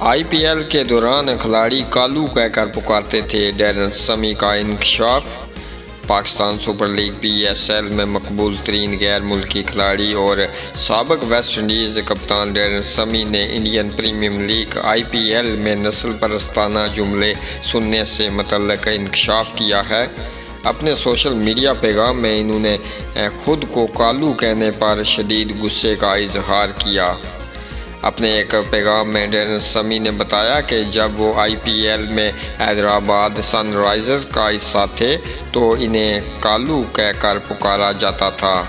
آئی P L کے دوران کھلاڑی کالو کہہ کر پکارتے تھے ڈیرن سمی کا انکشاف۔ Pakistan super league P S L میں مقبول ترین غیر ملکی کھلاڑی اور سابق ویسٹ انڈیز کپتان ڈیرن سمی نے انڈین پریمیئر لیگ آئی پی ایل میں نسل پرستانہ جملے سننے سے متعلق انکشاف کیا ہے۔ اپنے سوشل میڈیا پیغام میں انہوں نے خود کو کالو کہنے پر شدید غصے کا اظہار کیا۔ اپنے ایک پیغام میں ڈیرن سمی نے بتایا کہ جب وہ آئی پی ایل میں حیدرآباد سن رائزرز کا حصہ تھے تو انہیں کالو کہہ کر پکارا جاتا تھا۔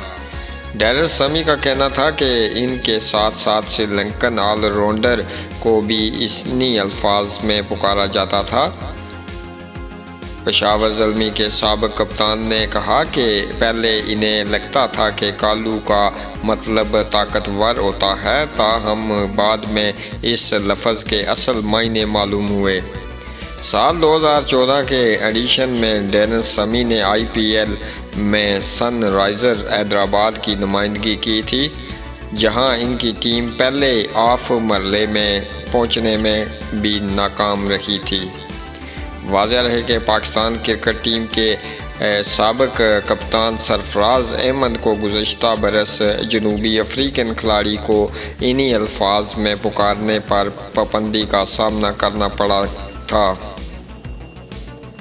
ڈیرن سمی کا کہنا تھا کہ ان کے ساتھ ساتھ سری لنکن آل راؤنڈر کو بھی انہی الفاظ میں پکارا جاتا تھا۔ پشاور زلمی کے سابق کپتان نے کہا کہ پہلے انہیں لگتا تھا کہ کالو کا مطلب طاقتور ہوتا ہے، تاہم بعد میں اس لفظ کے اصل معنی معلوم ہوئے۔ سال 2014 کے ایڈیشن میں ڈیرن سمی نے آئی پی ایل میں سن رائزرز حیدرآباد کی نمائندگی کی تھی، جہاں ان کی ٹیم پہلے آف مرحلے میں پہنچنے میں بھی ناکام رہی تھی۔ واضح رہے کہ پاکستان کرکٹ ٹیم کے سابق کپتان سرفراز احمد کو گزشتہ برس جنوبی افریقن کھلاڑی کو انہی الفاظ میں پکارنے پر پابندی کا سامنا کرنا پڑا تھا۔